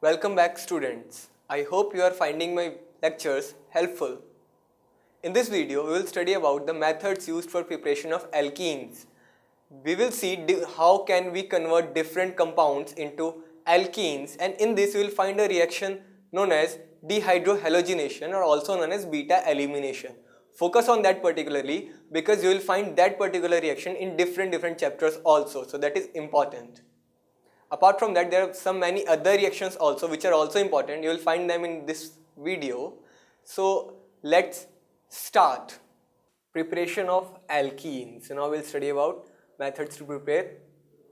Welcome back, students. I hope you are finding my lectures helpful. In this video, we will study about the methods used for preparation of alkenes. We will see how can we convert different compounds into alkenes, and in this we will find a reaction known as dehydrohalogenation or also known as beta elimination. Focus on that particularly because you will find that particular reaction in different chapters also, so that is important. Apart from that, there are some many other reactions also which are also important. You will find them in this video. So let's start. Preparation of alkenes. So now we'll study about methods to prepare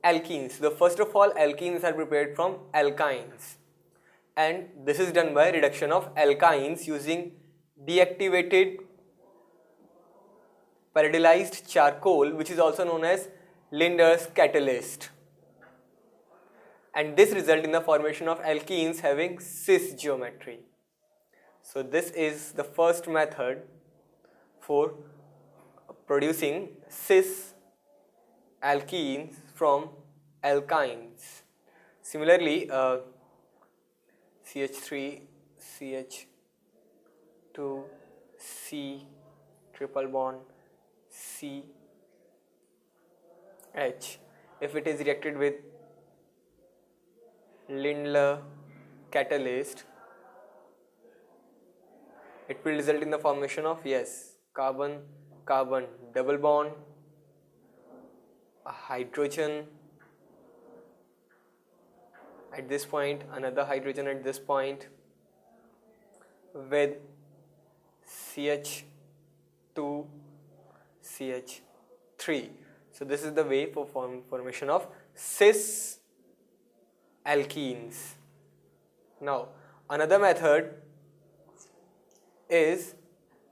alkenes. So first of all, alkenes are prepared from alkynes, and this is done by reduction of alkynes using deactivated pyridized charcoal, which is also known as Linder's catalyst. And this results in the formation of alkenes having cis geometry. So this is the first method for producing cis alkenes from alkynes. Similarly, CH3, CH2, C, triple bond, CH. If it is reacted with Lindler catalyst, it will result in the formation of carbon-carbon double bond, a hydrogen at this point, another hydrogen at this point with CH2, CH3. So this is the way for formation of cis alkenes. Now another method is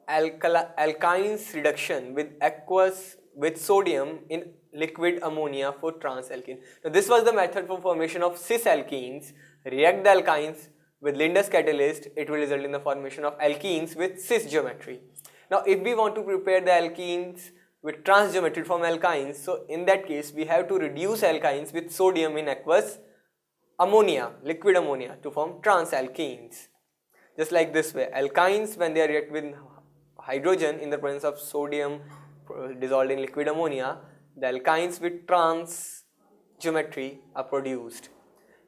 alkynes reduction with sodium in liquid ammonia for trans alkene. Now this was the method for formation of cis alkenes. React the alkynes with Linder's catalyst, it will result in the formation of alkenes with cis geometry. Now if we want to prepare the alkenes with trans geometry from alkynes, so in that case we have to reduce alkynes with sodium in aqueous ammonia, liquid ammonia, to form trans alkenes. Just like this way, alkynes, when they react with hydrogen in the presence of sodium dissolved in liquid ammonia, the alkynes with trans geometry are produced.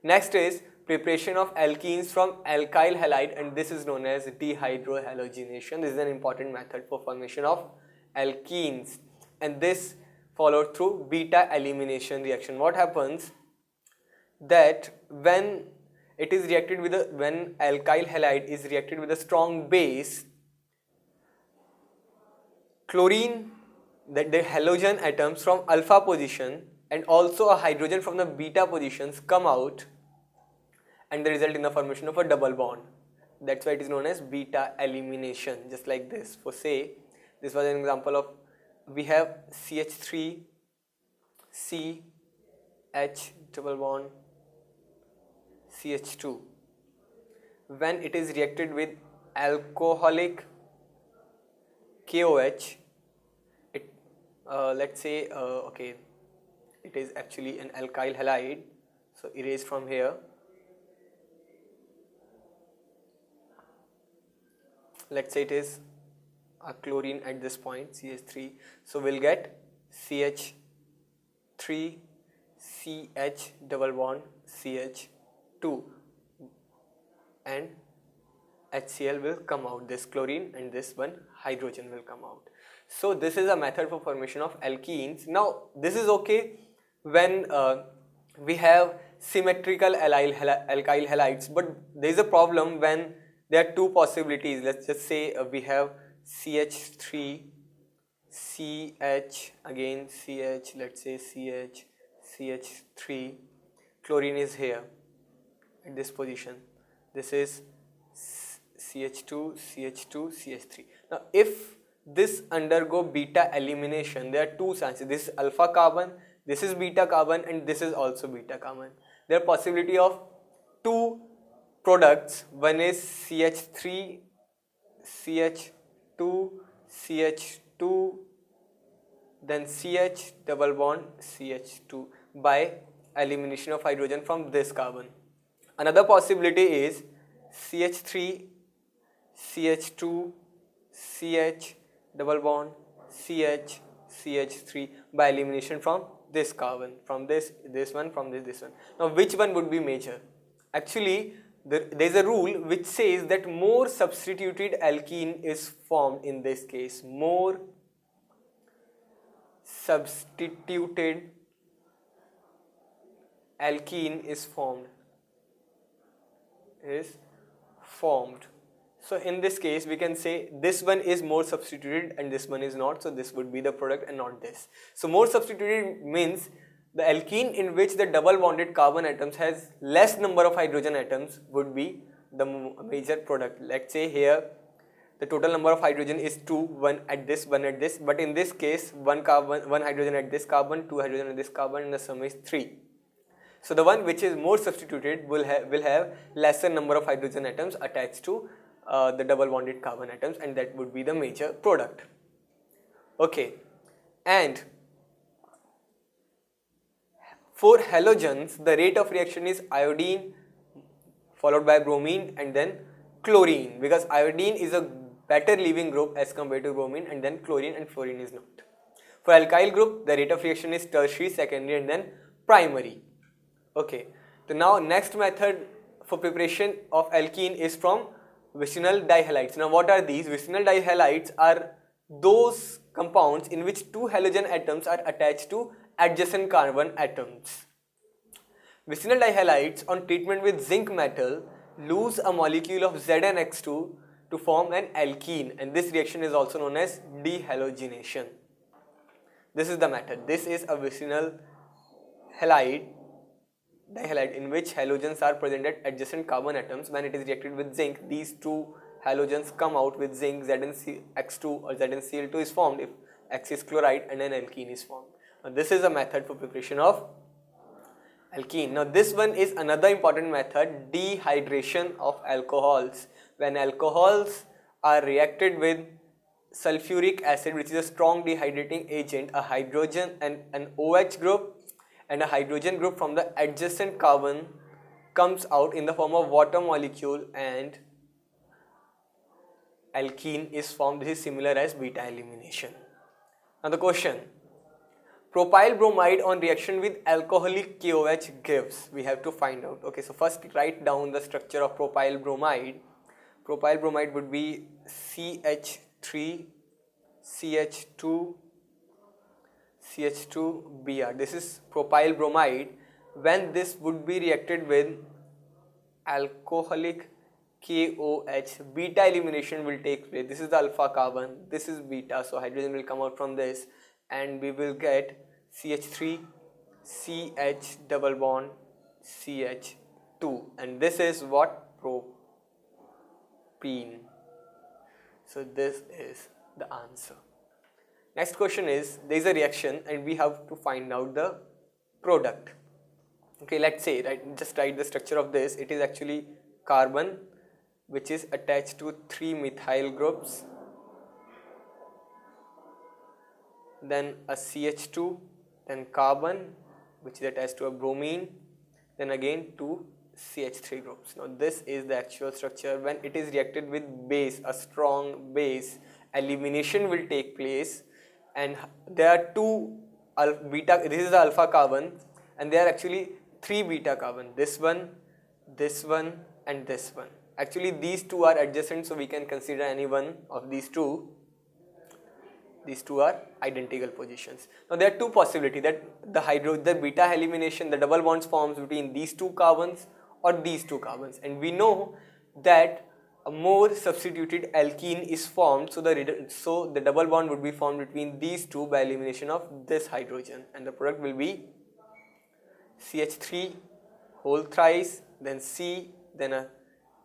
Next is preparation of alkenes from alkyl halide, and this is known as dehydrohalogenation. This is an important method for formation of alkenes, and this followed through beta elimination reaction. What happens that when it is reacted with when alkyl halide is reacted with a strong base, chlorine, that the halogen atoms from alpha position and also a hydrogen from the beta positions come out, and they result in the formation of a double bond. That's why it is known as beta elimination. Just like this, for say this was an example of, we have CH3, CH double bond, CH2. When it is reacted with alcoholic KOH, let's say okay, it is actually an alkyl halide, so erase from here. Let's say it is a chlorine at this point, CH3, so we'll get CH3, CH double bond, CH2, and HCl will come out, this chlorine, and this one hydrogen will come out. So this is a method for formation of alkenes. Now this is okay when we have symmetrical alkyl halides, but there is a problem when there are two possibilities. Let's just say we have CH3, CH, again CH, let's say CH, CH3, chlorine is here at this position. This is CH2, CH2, CH3. Now if this undergo beta elimination, there are two chances. This is alpha carbon, this is beta carbon, and this is also beta carbon. There are possibility of two products. One is CH3, CH2, CH2, then CH double bond CH2 by elimination of hydrogen from this carbon. Another possibility is CH3, CH2, CH, double bond, CH, CH3 by elimination from this carbon, from this one, from this one. Now which one would be major? Actually, there is a rule which says that more substituted alkene is formed in this case. More substituted alkene is formed. So in this case we can say this one is more substituted and this one is not, so this would be the product and not this. So more substituted means the alkene in which the double bonded carbon atoms has less number of hydrogen atoms would be the major product. Let's say here the total number of hydrogen is 2, one at this, but in this case one hydrogen at this carbon, 2 hydrogen at this carbon, and the sum is 3. So the one which is more substituted will have lesser number of hydrogen atoms attached to the double bonded carbon atoms, and that would be the major product. Okay, and for halogens the rate of reaction is iodine followed by bromine and then chlorine, because iodine is a better leaving group as compared to bromine, and then chlorine and fluorine is not. For alkyl group the rate of reaction is tertiary, secondary and then primary. Okay, so now next method for preparation of alkene is from vicinal dihalides. Now what are these? Vicinal dihalides are those compounds in which two halogen atoms are attached to adjacent carbon atoms. Vicinal dihalides on treatment with zinc metal lose a molecule of ZnX2 to form an alkene, and this reaction is also known as dehalogenation. This is the method. This is a vicinal dihalide in which halogens are present at adjacent carbon atoms. When it is reacted with zinc, these two halogens come out with zinc, ZnX2 or ZnCl2 is formed if X is chloride, and an alkene is formed. Now this is a method for preparation of alkene. Now this one is another important method, dehydration of alcohols. When alcohols are reacted with sulfuric acid, which is a strong dehydrating agent, a hydrogen and an OH group and a hydrogen group from the adjacent carbon comes out in the form of water molecule and alkene is formed. This is similar as beta elimination. Now the question, propyl bromide on reaction with alcoholic KOH gives. We have to find out. Okay, so first write down the structure of propyl bromide. Propyl bromide would be CH3, CH2, CH2Br. This is propyl bromide. When this would be reacted with alcoholic KOH, beta elimination will take place. This is the alpha carbon, this is beta, so hydrogen will come out from this and we will get CH3, CH double bond, CH2, and this is what? Propene. So this is the answer. Next question is, there is a reaction and we have to find out the product. Okay, let's say, just write the structure of this. It is actually carbon which is attached to 3 methyl groups, then a CH2, then carbon which is attached to a bromine, then again 2 CH3 groups. Now this is the actual structure. When it is reacted with base, a strong base, elimination will take place, and there are 2 beta, this is the alpha carbon, and there are actually 3 beta carbon, this one and this one. Actually these 2 are adjacent, so we can consider any one of these 2. These 2 are identical positions. Now there are 2 possibilities, that the beta elimination, the double bonds forms between these 2 carbons or these 2 carbons, and we know that a more substituted alkene is formed, so the double bond would be formed between these 2 by elimination of this hydrogen, and the product will be CH3 whole thrice, then C, then a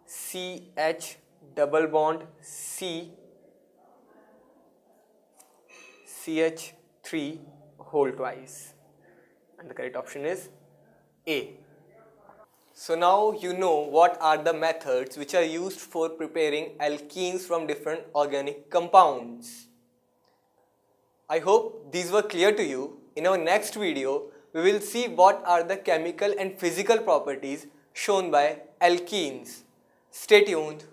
CH double bond C, CH3 whole twice, and the correct option is A. So now you know what are the methods which are used for preparing alkenes from different organic compounds. I hope these were clear to you. In our next video, we will see what are the chemical and physical properties shown by alkenes. Stay tuned.